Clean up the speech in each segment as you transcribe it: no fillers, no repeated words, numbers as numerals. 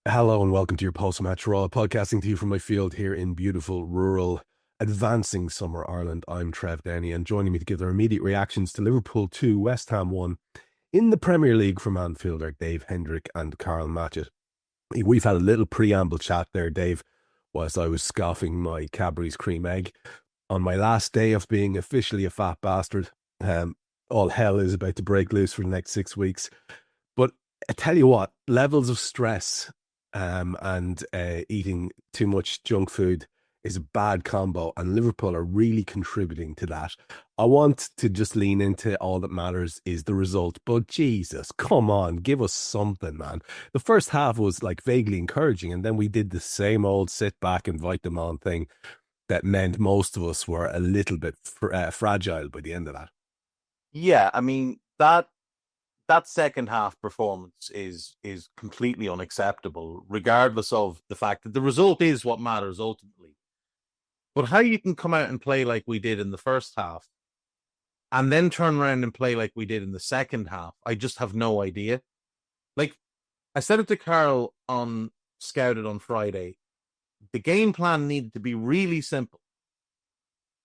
Hello and welcome to your post-match Raw, podcasting to you from my field here in beautiful, rural, advancing summer Ireland. I'm Trev Downey, and joining me to give their immediate reactions to Liverpool 2, West Ham 1 in the Premier League from Anfield are Dave Hendrick and Karl Matchett. We've had a little preamble chat there, Dave, whilst I was scoffing my Cadbury's cream egg. On my last day of being officially a fat bastard, all hell is about to break loose for the next 6 weeks. But I tell you what, levels of stress and eating too much junk food is a bad combo, and Liverpool are really contributing to that. I want to just lean into all that matters is the result, but Jesus, come on, give us something, man. The first half was like vaguely encouraging, and then we did the same old sit back, invite them on thing that meant most of us were a little bit fragile by the end of that. Yeah, I mean that second half performance is completely unacceptable, regardless of the fact that the result is what matters ultimately. But how you can come out and play like we did in the first half and then turn around and play like we did in the second half, I just have no idea. Like, I said it to Carl on Scouted on Friday. The game plan needed to be really simple.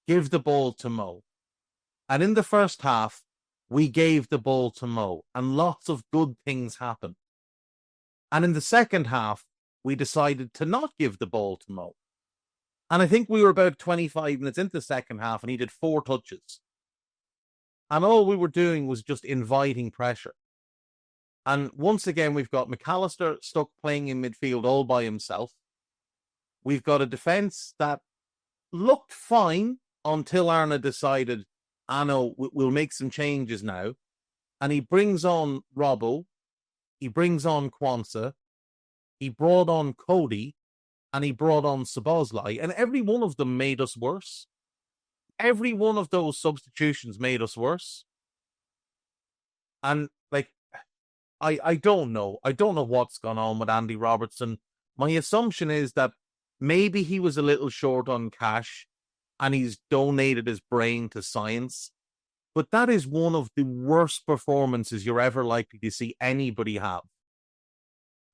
Give the ball to Mo. And in the first half, we gave the ball to Mo, and lots of good things happened. And in the second half, we decided to not give the ball to Mo. And I think we were about 25 minutes into the second half, and he did 4 touches. And all we were doing was just inviting pressure. And once again, we've got McAllister stuck playing in midfield all by himself. We've got a defence that looked fine until Arna decided, I know, we'll make some changes now. And he brings on Robbo, he brings on Kwanzaa, he brought on Cody, and he brought on Szoboszlai, and every one of them made us worse. Every one of those substitutions made us worse. And, like, I don't know. I don't know what's gone on with Andy Robertson. My assumption is that maybe he was a little short on cash, and he's donated his brain to science. But that is one of the worst performances you're ever likely to see anybody have.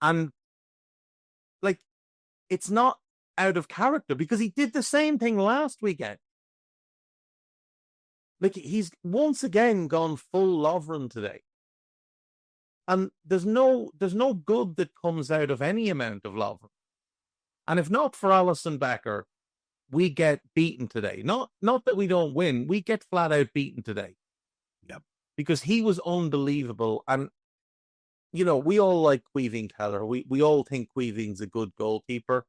And, like, it's not out of character because he did the same thing last weekend. Like, he's once again gone full Lovren today. And there's no good that comes out of any amount of Lovren. And if not for Alisson Becker, we get beaten today. Not that we don't win. We get flat out beaten today. Yep. Because he was unbelievable. And, you know, we all like Queeving Teller. We all think Queeving's a good goalkeeper.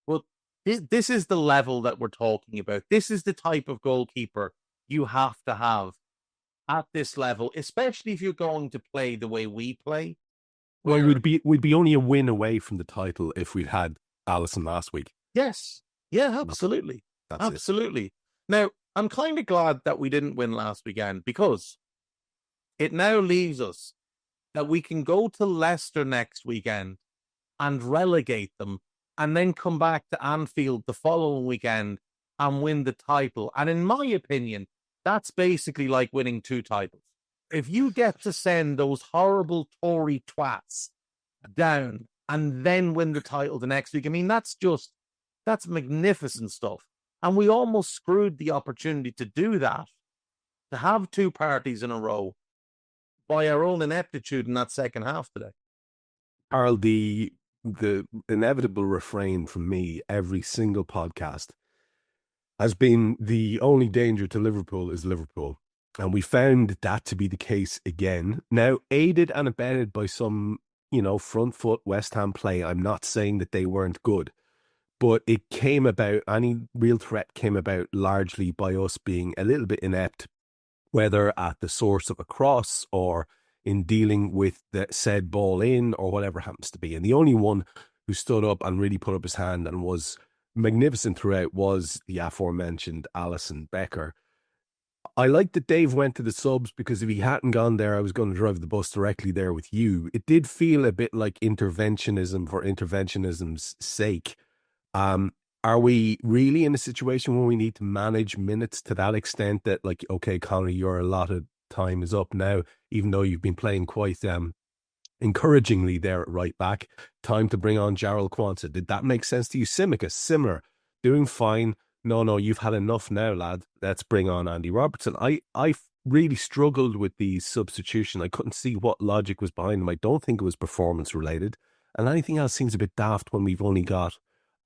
But this is the level that we're talking about. This is the type of goalkeeper you have to have at this level, especially if you're going to play the way we play. Well, we'd be only a win away from the title if we'd had Alisson last week. Yes. Yeah, absolutely. That's absolutely. Now, I'm kind of glad that we didn't win last weekend because it now leaves us that we can go to Leicester next weekend and relegate them and then come back to Anfield the following weekend and win the title. And in my opinion, that's basically like winning 2 titles. If you get to send those horrible Tory twats down and then win the title the next week, I mean, that's magnificent stuff. And we almost screwed the opportunity to do that, to have 2 parties in a row by our own ineptitude in that second half today. Karl, the inevitable refrain from me every single podcast has been the only danger to Liverpool is Liverpool. And we found that to be the case again. Now, aided and abetted by some, front foot West Ham play. I'm not saying that they weren't good, but it came about, any real threat came about largely by us being a little bit inept, whether at the source of a cross or in dealing with the said ball in or whatever happens to be. And the only one who stood up and really put up his hand and was magnificent throughout was the aforementioned Alisson Becker. I like that Dave went to the subs because if he hadn't gone there, I was going to drive the bus directly there with you. It did feel a bit like interventionism for interventionism's sake. Are we really in a situation where we need to manage minutes to that extent that, like, okay, Conor, your allotted time is up now, even though you've been playing quite encouragingly there at right back. Time to bring on Jarrell Quansah. Did that make sense to you? Tsimikas, similar, doing fine. No, you've had enough now, lad. Let's bring on Andy Robertson. I really struggled with the substitution. I couldn't see what logic was behind them. I don't think it was performance related. And anything else seems a bit daft when we've only got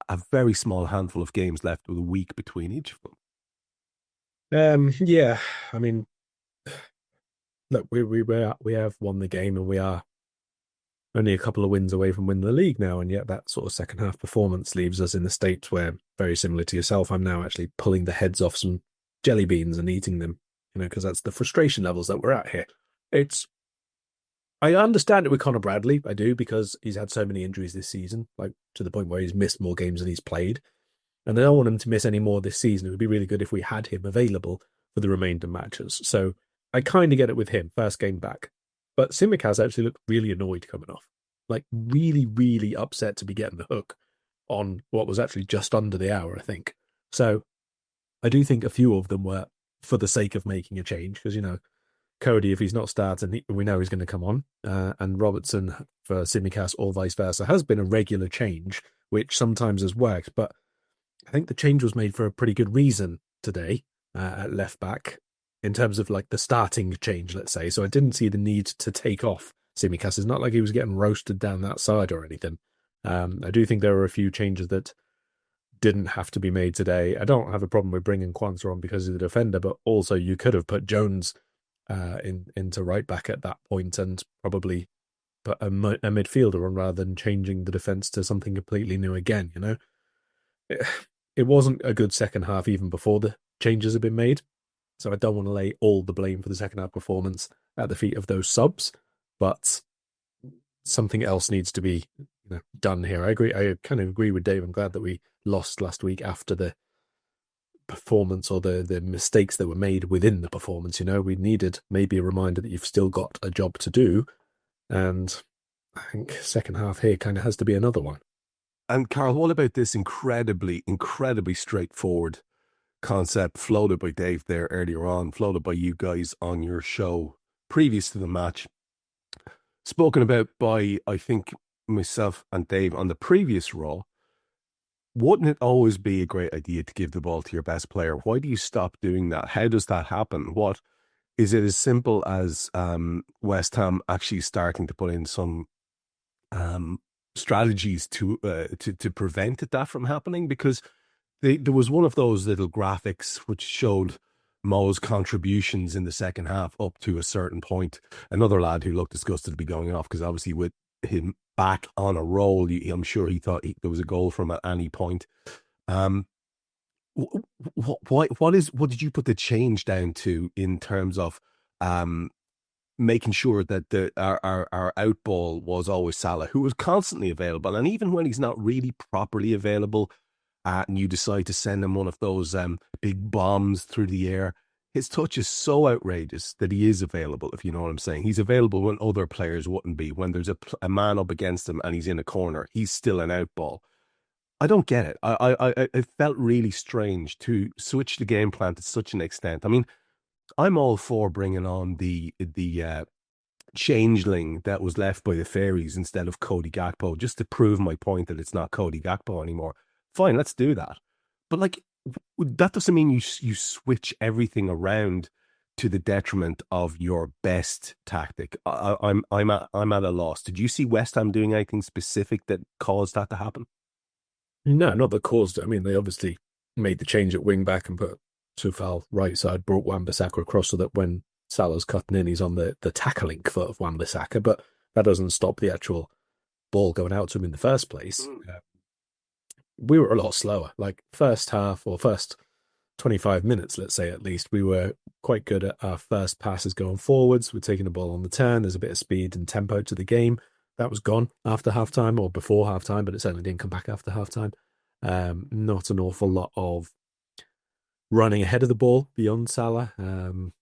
a very small handful of games left with a week between each of them. Yeah, I mean, look, we have won the game, and we are only a couple of wins away from winning the league now, and yet that sort of second half performance leaves us in a state where, very similar to yourself, I'm now actually pulling the heads off some jelly beans and eating them, because that's the frustration levels that we're at here. I understand it with Conor Bradley, I do, because he's had so many injuries this season, like to the point where he's missed more games than he's played, and I don't want him to miss any more this season. It would be really good if we had him available for the remainder matches. So I kind of get it with him, first game back. But Tsimikas actually looked really annoyed coming off. Like, really, really upset to be getting the hook on what was actually just under the hour, I think. So I do think a few of them were for the sake of making a change, because, Cody, if he's not starting, we know he's going to come on. And Robertson for Tsimikas or vice versa has been a regular change, which sometimes has worked. But I think the change was made for a pretty good reason today at left back, in terms of like the starting change, let's say. So I didn't see the need to take off Tsimikas. It's not like he was getting roasted down that side or anything. I do think there were a few changes that didn't have to be made today. I don't have a problem with bringing Quansah on because he's the defender, but also you could have put Jones into right back at that point and probably put a midfielder on rather than changing the defence to something completely new again, It wasn't a good second half even before the changes had been made. So I don't want to lay all the blame for the second half performance at the feet of those subs, but something else needs to be done here. I agree. I kind of agree with Dave. I'm glad that we lost last week after the performance or the mistakes that were made within the performance. We needed maybe a reminder that you've still got a job to do. And I think second half here kind of has to be another one. And Karl, what about this incredibly straightforward concept floated by Dave there earlier on, floated by you guys on your show previous to the match, spoken about by, I think, myself and Dave on the previous Raw? Wouldn't it always be a great idea to give the ball to your best player? Why do you stop doing that? How does that happen? What is it as simple as West Ham actually starting to put in some strategies to prevent that from happening? Because there was one of those little graphics which showed Mo's contributions in the second half up to a certain point. Another lad who looked disgusted to be going off, because obviously with him back on a roll, I'm sure he thought there was a goal from at any point. What did you put the change down to in terms of making sure that our out ball was always Salah, who was constantly available, and even when he's not really properly available, and you decide to send him one of those big bombs through the air, his touch is so outrageous that he is available, if you know what I'm saying. He's available when other players wouldn't be. When there's a man up against him and he's in a corner, he's still an out ball. I don't get it. It felt really strange to switch the game plan to such an extent. I mean, I'm all for bringing on the changeling that was left by the fairies instead of Cody Gakpo, just to prove my point that it's not Cody Gakpo anymore. Fine, let's do that. But like, that doesn't mean you switch everything around to the detriment of your best tactic. I'm at a loss. Did you see West Ham doing anything specific that caused that to happen? No, not that caused it. I mean, they obviously made the change at wing back and put Tufal right side, brought Wan-Bissaka across so that when Salah's cutting in, he's on the tackling foot of Wan-Bissaka, but that doesn't stop the actual ball going out to him in the first place. We were a lot slower. Like first half or first 25 minutes, let's say at least, we were quite good at our first passes going forwards. We're taking the ball on the turn. There's a bit of speed and tempo to the game. That was gone after halftime or before halftime, but it certainly didn't come back after halftime. Not an awful lot of running ahead of the ball beyond Salah.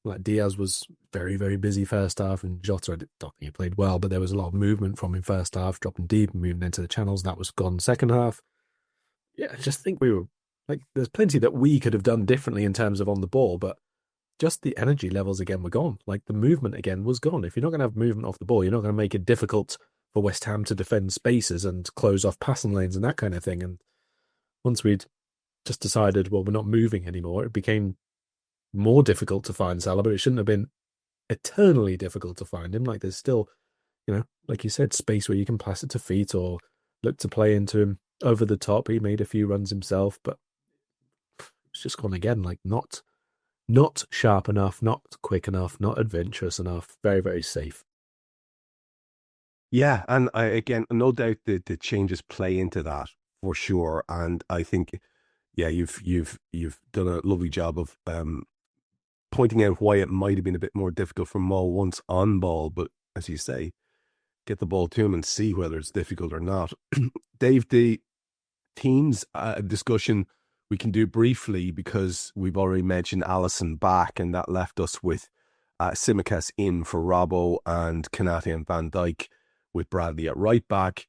Like Diaz was very, very busy first half, and Jota, I don't think he played well, but there was a lot of movement from him first half, dropping deep and moving into the channels. That was gone second half. Yeah, I just think we were like, there's plenty that we could have done differently in terms of on the ball, but just the energy levels again were gone. Like the movement again was gone. If you're not going to have movement off the ball, you're not going to make it difficult for West Ham to defend spaces and close off passing lanes and that kind of thing. And once we'd just decided, well, we're not moving anymore, it became more difficult to find Salah, but it shouldn't have been eternally difficult to find him. Like there's still, like you said, space where you can pass it to feet or look to play into him over the top. He made a few runs himself, but it's just gone again. Like not sharp enough, not quick enough, not adventurous enough. Very, very safe. Yeah, and again, no doubt the changes play into that for sure. And I think, yeah, you've done a lovely job of pointing out why it might have been a bit more difficult for Mo once on ball. But as you say, get the ball to him and see whether it's difficult or not. Dave, the teams discussion we can do briefly because we've already mentioned Alisson back, and that left us with Tsimikas in for Robbo and Konate and Van Dijk with Bradley at right back.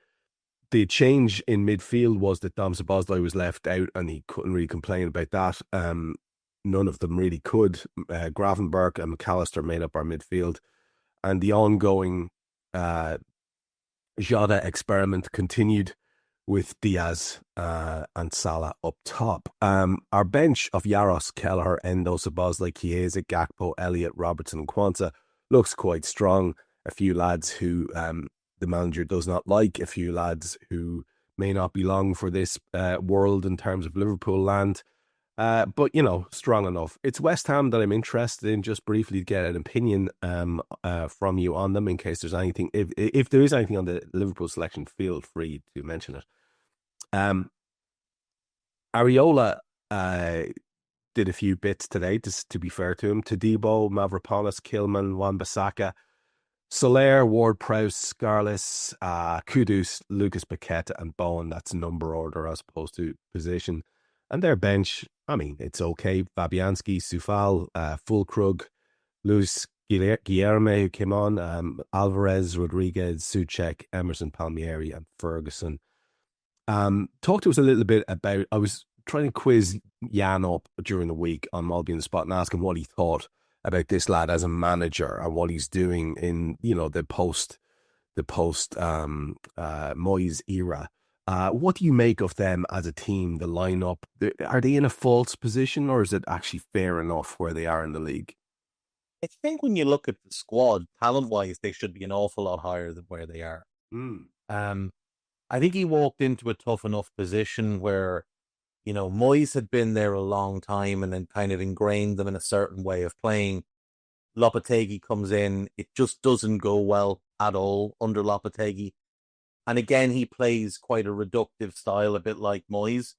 The change in midfield was that Dom Szoboszlai was left out, and he couldn't really complain about that. None of them really could. Gravenberch and McAllister made up our midfield, and the ongoing Jota experiment continued with Diaz and Salah up top. Our bench of Yaros, Kelleher, Endo, Szoboszlai, Chiesa, Gakpo, Elliott, Robertson and Quansah looks quite strong. A few lads who the manager does not like, a few lads who may not belong for this world in terms of Liverpool land. But, strong enough. It's West Ham that I'm interested in, just briefly to get an opinion from you on them in case there's anything. If there is anything on the Liverpool selection, feel free to mention it. Areola did a few bits today, to be fair to him. Todibo, Mavropanos, Kilman, Wan-Bissaka, Soler, Ward-Prowse, Scarlett, Kudus, Lucas Paqueta and Bowen. That's number order as opposed to position. And their bench, I mean, it's okay. Fabianski, Soufal, Fulkrug, Luis Guilherme, who came on, Alvarez, Rodriguez, Souček, Emerson, Palmieri, and Ferguson. Talk to us a little bit about, I was trying to quiz Jan up during the week on Mulby on the Spot and ask him what he thought about this lad as a manager and what he's doing in, the post Moyes era. What do you make of them as a team, the lineup? Are they in a false position, or is it actually fair enough where they are in the league? I think when you look at the squad, talent-wise, they should be an awful lot higher than where they are. I think he walked into a tough enough position where, Moyes had been there a long time and then kind of ingrained them in a certain way of playing. Lopetegui comes in. It just doesn't go well at all under Lopetegui. And again, he plays quite a reductive style, a bit like Moyes.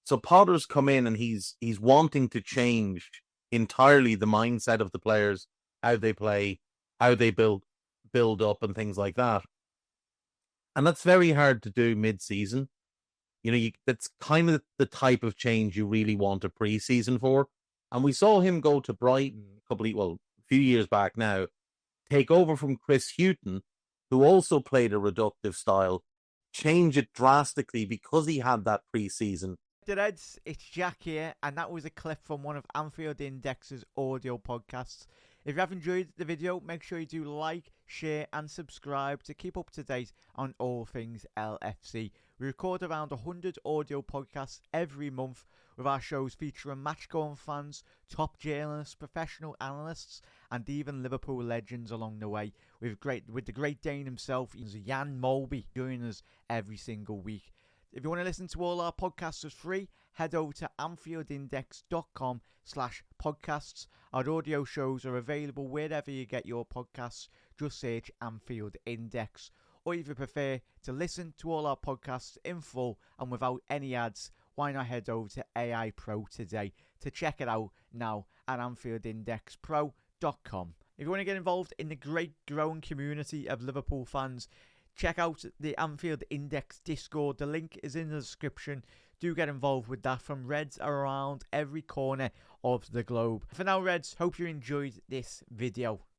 So Potter's come in and he's wanting to change entirely the mindset of the players, how they play, how they build up and things like that. And that's very hard to do mid-season. That's kind of the type of change you really want a pre-season for. And we saw him go to Brighton a few years back now, take over from Chris Hughton, who also played a reductive style, change it drastically because he had that pre-season. The Reds, it's Jack here, and that was a clip from one of Anfield Index's audio podcasts. If you have enjoyed the video, make sure you do like, share and subscribe to keep up to date on all things LFC. We record around 100 audio podcasts every month, with our shows featuring match-going fans, top journalists, professional analysts and even Liverpool legends along the way, with the great Dane himself, Jan Molby, joining us every single week. If you want to listen to all our podcasts for free, head over to anfieldindex.com/podcasts. Our audio shows are available wherever you get your podcasts. Just search Anfield Index. Or if you prefer to listen to all our podcasts in full and without any ads, why not head over to AI Pro today to check it out now at AnfieldIndexPro.com. If you want to get involved in the great growing community of Liverpool fans, check out the Anfield Index Discord. The link is in the description. Do get involved with that from Reds around every corner of the globe. For now, Reds, hope you enjoyed this video.